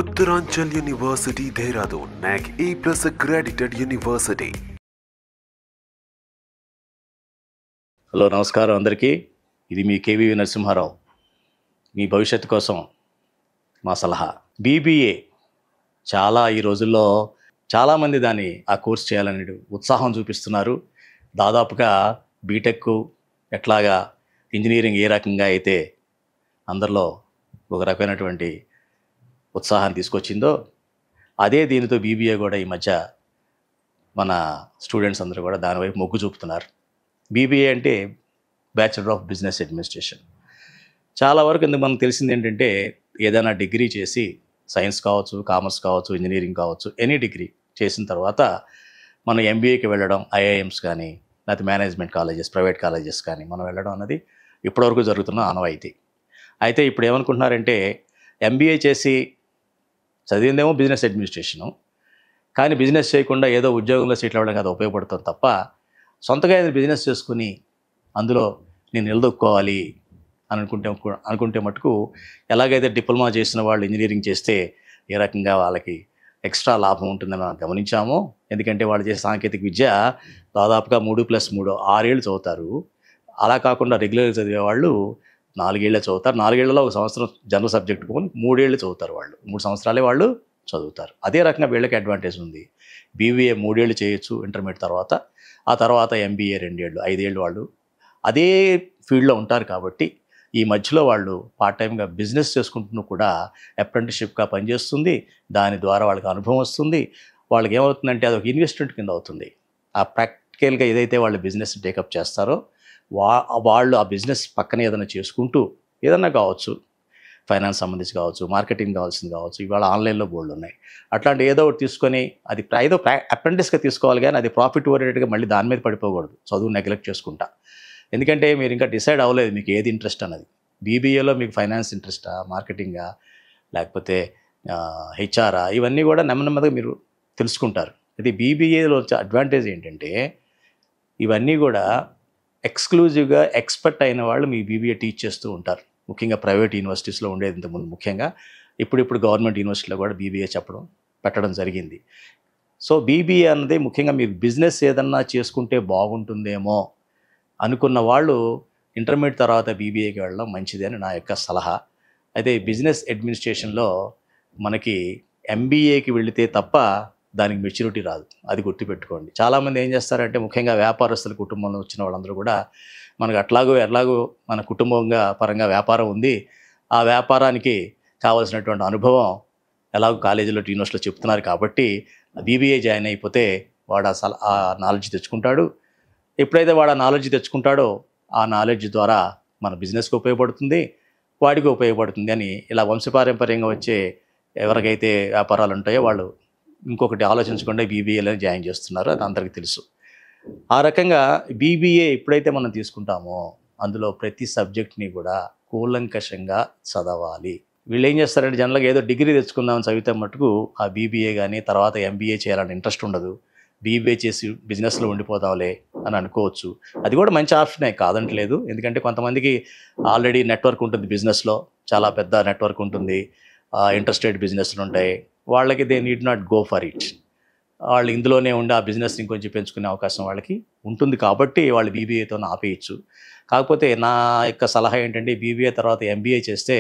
Uttaranchal University, Dehradun, NAC A+ accredited university. Hello నమస్కారం అందరికీ. ఇది మీ కేవీవి నరసింహారావు. మీ భవిష్యత్తు కోసం మా సలహా. బీబీఏ ఈ రోజుల్లో చాలామంది ఆ కోర్స్ చేయాలని ఉత్సాహం చూపిస్తున్నారు. దాదాపుగా బీటెక్ ఎట్లాగా ఇంజనీరింగ్ ఏ రకంగా అయితే అందరిలో ఒక రకమైనటువంటి ఉత్సాహాన్ని తీసుకొచ్చిందో అదే దీనితో బీబీఏ కూడా ఈ మధ్య మన స్టూడెంట్స్ అందరూ కూడా దానివైపు మొగ్గు చూపుతున్నారు. బీబీఏ అంటే బ్యాచిలర్ ఆఫ్ బిజినెస్ అడ్మినిస్ట్రేషన్. చాలా వరకు ఎందుకు మనకు తెలిసింది ఏంటంటే ఏదైనా డిగ్రీ చేసి సైన్స్ కావచ్చు, కామర్స్ కావచ్చు, ఇంజనీరింగ్ కావచ్చు, ఎనీ డిగ్రీ చేసిన తర్వాత మనం ఎంబీఏకి వెళ్ళడం, ఐఐఎమ్స్ కానీ లేకపోతే మేనేజ్మెంట్ కాలేజెస్, ప్రైవేట్ కాలేజెస్ కానీ మనం వెళ్ళడం అన్నది ఇప్పటివరకు జరుగుతున్న ఆనవాయితీ. అయితే ఇప్పుడు ఏమనుకుంటున్నారంటే ఎంబీఏ చేసి చదివిందేమో బిజినెస్ అడ్మినిస్ట్రేషను, కానీ బిజినెస్ చేయకుండా ఏదో ఉద్యోగంలో సెటిల్ అవ్వడం అది ఉపయోగపడుతుంది తప్ప సొంతగా ఏదైనా బిజినెస్ చేసుకుని అందులో నేను నిలదొక్కోవాలి అనుకుంటే మటుకు ఎలాగైతే డిప్లొమా చేసిన వాళ్ళు ఇంజనీరింగ్ చేస్తే ఏ రకంగా వాళ్ళకి ఎక్స్ట్రా లాభం ఉంటుందని మనం గమనించాము. ఎందుకంటే వాళ్ళు చేసే సాంకేతిక విద్య దాదాపుగా 3+3 6 ఏళ్ళు చదువుతారు. అలా కాకుండా రెగ్యులర్గా చదివే వాళ్ళు 4 ఏళ్ళే చదువుతారు. 4 ఏళ్లలో 1 సంవత్సరం జనరల్ సబ్జెక్ట్ పోని 3 ఏళ్ళు చదువుతారు. వాళ్ళు 3 సంవత్సరాలే వాళ్ళు చదువుతారు. అదే రకంగా వీళ్ళకి అడ్వాంటేజ్ ఉంది. బీబీఏ 3 ఏళ్ళు చేయొచ్చు ఇంటర్మీడియట్ తర్వాత, ఆ తర్వాత ఎంబీఏ 2 ఏళ్ళు, 5 ఏళ్ళు వాళ్ళు అదే ఫీల్డ్లో ఉంటారు. కాబట్టి ఈ మధ్యలో వాళ్ళు పార్ట్ టైంగా బిజినెస్ చేసుకుంటున్న కూడా అప్రెంటిస్షిప్గా పనిచేస్తుంది. దాని ద్వారా వాళ్ళకి అనుభవం వస్తుంది. వాళ్ళకి ఏమవుతుందంటే అది ఒక ఇన్వెస్ట్మెంట్ కింద అవుతుంది. ఆ ప్రాక్టికల్గా ఏదైతే వాళ్ళు బిజినెస్ టేకప్ చేస్తారో వాళ్ళు ఆ బిజినెస్ పక్కనే ఏదైనా చేసుకుంటూ ఏదన్నా కావచ్చు, ఫైనాన్స్ సంబంధించి కావచ్చు, మార్కెటింగ్ కావాల్సింది కావచ్చు, ఇవాళ ఆన్లైన్లో బోర్డులు ఉన్నాయి. అట్లాంటి ఏదో ఒకటి తీసుకొని అది ఏదో అప్రెంటిస్గా తీసుకోవాలి, కానీ అది ప్రాఫిట్ ఓరియంటెడ్గా మళ్ళీ దాని మీద పడిపోకూడదు, చదువు నెగ్లెక్ట్ చేసుకుంటా. ఎందుకంటే మీరు ఇంకా డిసైడ్ అవ్వలేదు మీకు ఏది ఇంట్రెస్ట్ అన్నది. బీబీఏలో మీకు ఫైనాన్స్ ఇంట్రెస్టా, మార్కెటింగా, లేకపోతే హెచ్ఆర్ఆ, ఇవన్నీ కూడా నెమ్మదిగా మీరు తెలుసుకుంటారు. ఇది బీబీఏలో వచ్చే అడ్వాంటేజ్ ఏంటంటే ఇవన్నీ కూడా ఎక్స్క్లూజివ్గా ఎక్స్పర్ట్ అయిన వాళ్ళు మీ బీబీఏ టీచ్ చేస్తూ ఉంటారు. ముఖ్యంగా ప్రైవేట్ యూనివర్సిటీస్లో ఉండేది ఇంతకుముందు, ముఖ్యంగా ఇప్పుడు గవర్నమెంట్ యూనివర్సిటీలో కూడా బీబీఏ పెట్టడం జరిగింది. సో బీబీఏ అన్నది ముఖ్యంగా మీరు బిజినెస్ ఏదన్నా చేసుకుంటే బాగుంటుందేమో అనుకున్న వాళ్ళు ఇంటర్మీడియట్ తర్వాత బీబీఏకి వెళ్ళడం మంచిది అని నా యొక్క సలహా. అయితే బిజినెస్ అడ్మినిస్ట్రేషన్లో మనకి ఎంబీఏకి వెళితే తప్ప దానికి మెచ్యూరిటీ రాదు, అది గుర్తుపెట్టుకోండి. చాలామంది ఏం చేస్తారంటే ముఖ్యంగా వ్యాపారస్తుల కుటుంబంలో వచ్చిన వాళ్ళందరూ కూడా మనకు ఎట్లాగో మన కుటుంబంగా పరంగా వ్యాపారం ఉంది, ఆ వ్యాపారానికి కావాల్సినటువంటి అనుభవం ఎలాగో కాలేజీలో యూనివర్సిటీలో చెప్తున్నారు కాబట్టి బీబీఏ జాయిన్ అయిపోతే వాడు ఆ నాలెడ్జ్ తెచ్చుకుంటాడు. ఎప్పుడైతే వాడు ఆ నాలెడ్జ్ తెచ్చుకుంటాడో ఆ నాలెడ్జ్ ద్వారా మన బిజినెస్కి ఉపయోగపడుతుంది, వాడికి ఉపయోగపడుతుంది అని ఇలా వంశపారంపర్యంగా వచ్చే ఎవరికైతే వ్యాపారాలు ఉంటాయో వాళ్ళు ఇంకొకటి ఆలోచించకుండా బీబీఏలో జాయిన్ చేస్తున్నారు. అది అందరికీ తెలుసు. ఆ రకంగా బీబీఏ ఎప్పుడైతే మనం తీసుకుంటామో అందులో ప్రతి సబ్జెక్ట్ని కూడా కూలంకషంగా చదవాలి. వీళ్ళు ఏం చేస్తారంటే జనరల్గా ఏదో డిగ్రీ తెచ్చుకుందామని చదివితే మటుకు ఆ బీబీఏ కానీ తర్వాత ఎంబీఏ చేయాలని ఇంట్రెస్ట్ ఉండదు. బీబీఏ చేసి బిజినెస్లో ఉండిపోదాంలే అని అనుకోవచ్చు. అది కూడా మంచి ఆప్షనే, కాదంటలేదు. ఎందుకంటే కొంతమందికి ఆల్రెడీ నెట్వర్క్ ఉంటుంది, బిజినెస్లో చాలా పెద్ద నెట్వర్క్ ఉంటుంది, ఇంటర్స్టేట్ బిజినెస్లు ఉంటాయి. వాళ్ళకి they need not go for it. వాళ్ళు ఇందులోనే ఉండి ఆ బిజినెస్ ఇంకొంచెం పెంచుకునే అవకాశం వాళ్ళకి ఉంటుంది. కాబట్టి వాళ్ళు బీబీఏతో ఆపేయచ్చు. కాకపోతే నా యొక్క సలహా ఏంటంటే బీబీఏ తర్వాత ఎంబీఏ చేస్తే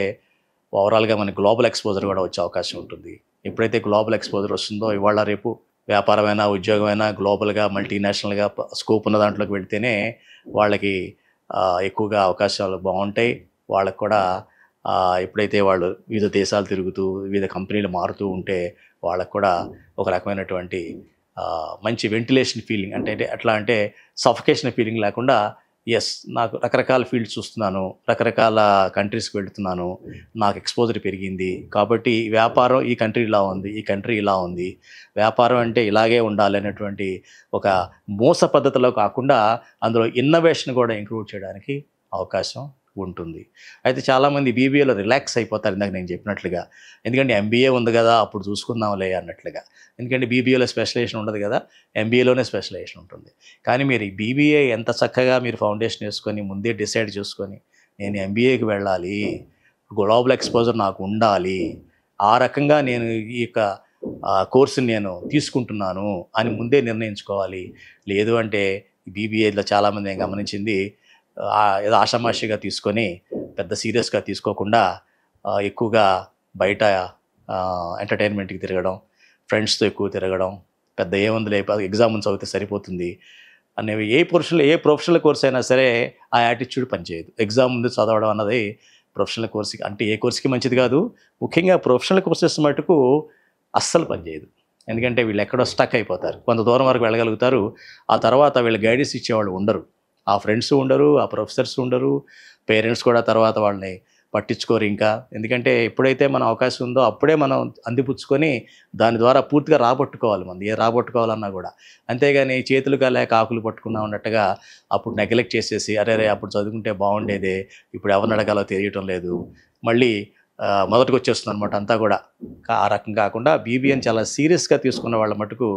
ఓవరాల్గా మనకి గ్లోబల్ ఎక్స్పోజర్ కూడా వచ్చే అవకాశం ఉంటుంది. ఎప్పుడైతే గ్లోబల్ ఎక్స్పోజర్ వస్తుందో ఇవాళ రేపు వ్యాపారమైనా ఉద్యోగమైనా గ్లోబల్గా మల్టీనేషనల్గా స్కోప్ ఉన్న దాంట్లోకి వెళ్తేనే వాళ్ళకి ఎక్కువగా అవకాశాలు బాగుంటాయి. వాళ్ళకు కూడా ఎప్పుడైతే వాళ్ళు వివిధ దేశాలు తిరుగుతూ వివిధ కంపెనీలు మారుతూ ఉంటే వాళ్ళకు కూడా ఒక రకమైనటువంటి మంచి వెంటిలేషన్ ఫీలింగ్, అంటే ఎట్లా అంటే సఫకేషన్ ఫీలింగ్ లేకుండా, ఎస్ నాకు రకరకాల ఫీల్డ్స్ చూస్తున్నాను, రకరకాల కంట్రీస్కి వెళుతున్నాను, నాకు ఎక్స్పోజర్ పెరిగింది కాబట్టి వ్యాపారం ఈ కంట్రీ ఇలా ఉంది, ఈ కంట్రీ ఇలా ఉంది, వ్యాపారం అంటే ఇలాగే ఉండాలి అనేటువంటి ఒక మోస పద్ధతిలో కాకుండా అందులో ఇన్నోవేషన్ కూడా ఇంక్లూడ్ చేయడానికి అవకాశం ఉంటుంది. అయితే చాలామంది బీబీఏలో రిలాక్స్ అయిపోతారు ఇందాక నేను చెప్పినట్లుగా. ఎందుకంటే ఎంబీఏ ఉంది కదా అప్పుడు చూసుకుందాంలే అన్నట్లుగా. ఎందుకంటే బీబీఏలో స్పెషలైజేషన్ ఉండదు కదా, ఎంబీఏలోనే స్పెషలైజేషన్ ఉంటుంది. కానీ మీరు ఈ బీబీఏ ఎంత చక్కగా మీరు ఫౌండేషన్ వేసుకొని ముందే డిసైడ్ చేసుకొని నేను ఎంబీఏకి వెళ్ళాలి, గ్లోబల్ ఎక్స్పోజర్ నాకు ఉండాలి, ఆ రకంగా నేను ఈ యొక్క కోర్సుని నేను తీసుకుంటున్నాను అని ముందే నిర్ణయించుకోవాలి. లేదు అంటే బీబీఏలో చాలామంది నేను గమనించింది ఏదో ఆషామాషిగా తీసుకొని పెద్ద సీరియస్గా తీసుకోకుండా ఎక్కువగా బయట ఎంటర్టైన్మెంట్కి తిరగడం, ఫ్రెండ్స్తో ఎక్కువ తిరగడం, పెద్ద ఏముంది ఎగ్జామ్ చదివితే సరిపోతుంది అనేవి ఏ ప్రొఫెషనల్ కోర్స్ అయినా సరే ఆ యాటిట్యూడ్ పనిచేయదు. ఎగ్జామ్ ముందు చదవడం అన్నది ప్రొఫెషనల్ కోర్స్కి అంటే ఏ కోర్స్కి మంచిది కాదు. ముఖ్యంగా ప్రొఫెషనల్ కోర్సెస్ మటుకు అస్సలు పనిచేయదు. ఎందుకంటే వీళ్ళు ఎక్కడో స్టక్ అయిపోతారు. కొంత దూరం వరకు వెళ్ళగలుగుతారు. ఆ తర్వాత వీళ్ళు గైడెన్స్ ఇచ్చేవాళ్ళు ఉండరు. ఆ ఫ్రెండ్స్ ఉండరు, ఆ ప్రొఫెసర్స్ ఉండరు, పేరెంట్స్ కూడా తర్వాత వాళ్ళని పట్టించుకోరు ఇంకా. ఎందుకంటే ఎప్పుడైతే మన అవకాశం ఉందో అప్పుడే మనం అందిపుచ్చుకొని దాని ద్వారా పూర్తిగా రాబట్టుకోవాలి. మనం ఏ రాబట్టుకోవాలన్నా కూడా. అంతేగాని చేతులు లేక ఆకులు పట్టుకున్నా ఉన్నట్టుగా అప్పుడు నెగ్లెక్ట్ చేసేసి అరే అప్పుడు చదువుకుంటే బాగుండేదే, ఇప్పుడు ఎవరిని అడగాలో తెలియటం లేదు, మళ్ళీ మొదటికి వచ్చేస్తుంది అనమాట అంతా కూడా. ఆ రకం కాకుండా బీబీఏని చాలా సీరియస్గా తీసుకున్న వాళ్ళ మటుకు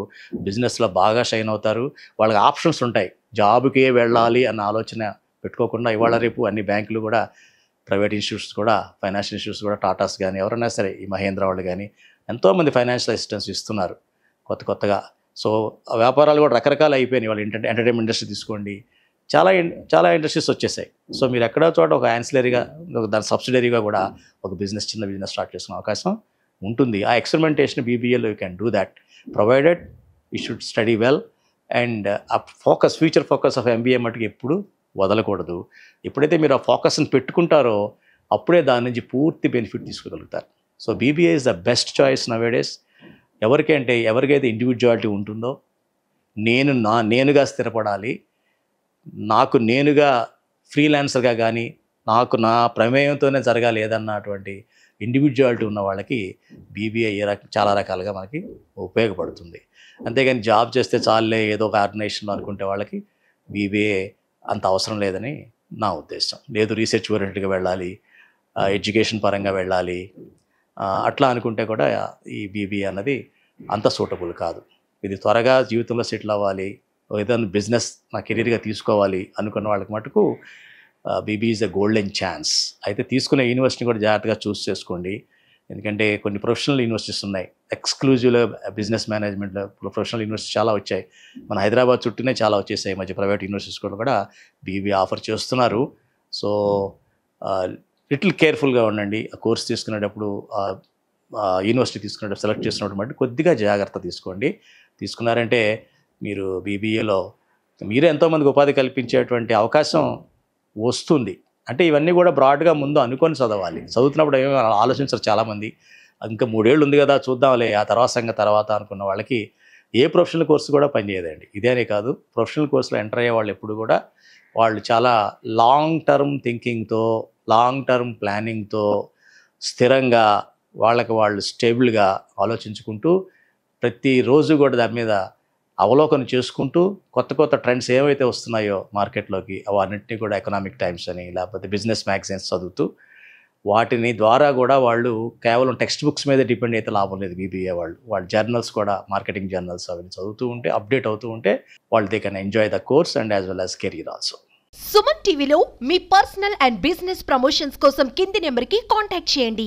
బిజినెస్లో బాగా షైన్ అవుతారు. వాళ్ళకి ఆప్షన్స్ ఉంటాయి. జాబ్కే వెళ్ళాలి అన్న ఆలోచన పెట్టుకోకుండా ఇవాళ రేపు అన్ని బ్యాంకులు కూడా, ప్రైవేట్ ఇన్స్టిట్యూట్స్ కూడా, ఫైనాన్షియల్ ఇన్స్టిట్యూట్స్ కూడా, టాటాస్ కానీ ఎవరైనా సరే ఈ మహేంద్ర వాళ్ళు కానీ ఎంతోమంది ఫైనాన్షియల్ అసిస్టెన్స్ ఇస్తున్నారు కొత్తగా. సో ఆ వ్యాపారాలు కూడా రకరకాలు అయిపోయినాయి. వాళ్ళు ఎంటర్టైన్మెంట్ ఇండస్ట్రీ తీసుకోండి, చాలా ఇండస్ట్రీస్ వచ్చేసాయి. సో మీరు ఎక్కడో చోట ఒక యాన్సిలరీగా దాని సబ్సిడరీగా కూడా ఒక చిన్న బిజినెస్ స్టార్ట్ చేసుకునే అవకాశం ఉంటుంది. ఆ ఎక్స్పెరిమెంటేషన్ బీబీఏలో you can do that provided you should study well. And ఆ ఫ్యూచర్ ఫోకస్ ఆఫ్ ఎంబీఏ మటుకు ఎప్పుడు వదలకూడదు. ఎప్పుడైతే మీరు ఆ ఫోకస్ని పెట్టుకుంటారో అప్పుడే దాని నుంచి పూర్తి బెనిఫిట్ తీసుకోగలుగుతారు. So BBA is the best choice nowadays. ఎవరికైతే ఇండివిజువాలిటీ ఉంటుందో, నేనుగా స్థిరపడాలి, నాకు నేనుగా ఫ్రీలాన్సర్గా కానీ నా ప్రమేయంతోనే జరగాలి ఏదన్నటువంటి ఇండివిజువాలిటీ ఉన్న వాళ్ళకి బీబీఏ చాలా రకాలుగా మనకి ఉపయోగపడుతుంది. అంతేగాని జాబ్ చేస్తే చాలులే ఏదో ఒక ఆర్గనైజేషన్లో అనుకుంటే వాళ్ళకి బీబీఏ అంత అవసరం లేదని నా ఉద్దేశం. లేదు రీసెర్చ్ ఓరియంటెడ్గా వెళ్ళాలి, ఎడ్యుకేషన్ పరంగా వెళ్ళాలి అట్లా అనుకుంటే కూడా ఈ బీబీఏ అన్నది అంత సూటబుల్ కాదు. ఇది త్వరగా జీవితంలో సెటిల్ అవ్వాలి, ఏదైనా బిజినెస్ నా కెరీర్గా తీసుకోవాలి అనుకున్న వాళ్ళకి మటుకు BB is a golden chance. అయితే తీసుకునే యూనివర్సిటీని కూడా జాగ్రత్తగా చూస్ చేసుకోండి. ఎందుకంటే కొన్ని ప్రొఫెషనల్ యూనివర్సిటీస్ ఉన్నాయి, ఎక్స్క్లూజివ్గా బిజినెస్ మేనేజ్మెంట్లో ప్రొఫెషనల్ యూనివర్సిటీ చాలా వచ్చాయి. మన హైదరాబాద్ చుట్టూనే చాలా వచ్చేసాయి. మధ్య ప్రైవేట్ యూనివర్సిటీస్ కూడా బీబీ ఆఫర్ చేస్తున్నారు. సో లిటిల్ కేర్ఫుల్గా ఉండండి. ఆ కోర్స్ తీసుకునేటప్పుడు, యూనివర్సిటీ తీసుకునేటప్పుడు, సెలెక్ట్ చేసినప్పుడు మట్టి కొద్దిగా జాగ్రత్త తీసుకోండి. తీసుకున్నారంటే మీరు బీబీఏలో మీరే ఎంతోమందికి ఉపాధి కల్పించేటువంటి అవకాశం వస్తుంది. అంటే ఇవన్నీ కూడా బ్రాడ్గా ముందు అనుకొని చదవాలి. చదువుతున్నప్పుడు ఏమీ ఆలోచించరు చాలామంది. ఇంకా 3 ఏళ్ళు ఉంది కదా చూద్దాంలే ఆ తర్వాత అనుకున్న వాళ్ళకి ఏ ప్రొఫెషనల్ కోర్సు కూడా పనిచేయదండి. ఇదేనే కాదు, ప్రొఫెషనల్ కోర్సులో ఎంటర్ అయ్యే వాళ్ళు ఎప్పుడు కూడా వాళ్ళు చాలా లాంగ్ టర్మ్ థింకింగ్తో, లాంగ్ టర్మ్ ప్లానింగ్తో, స్థిరంగా వాళ్ళు స్టేబుల్గా ఆలోచించుకుంటూ ప్రతిరోజు కూడా దాని మీద అవలోకన చేసుకుంటూ కొత్త ట్రెండ్స్ ఏవైతే వస్తున్నాయో మార్కెట్లోకి అవన్నింటినీ కూడా ఎకనామిక్ టైమ్స్ అని లేకపోతే బిజినెస్ మ్యాగజైన్స్ చదువుతూ వాటిని ద్వారా కూడా వాళ్ళు కేవలం టెక్స్ట్ బుక్స్ మీద డిపెండ్ అయితే లాభం లేదు. బీబీఏ వాళ్ళు జర్నల్స్ కూడా, మార్కెటింగ్ జర్నల్స్ అవన్నీ చదువుతూ ఉంటే, అప్డేట్ అవుతూ ఉంటే వాళ్ళు they can enjoy the course and as well as career also. Suman టీవీలో మీ పర్సనల్ అండ్ బిజినెస్ ప్రమోషన్స్ కోసం కింది నెంబర్కి కాంటాక్ట్ చేయండి.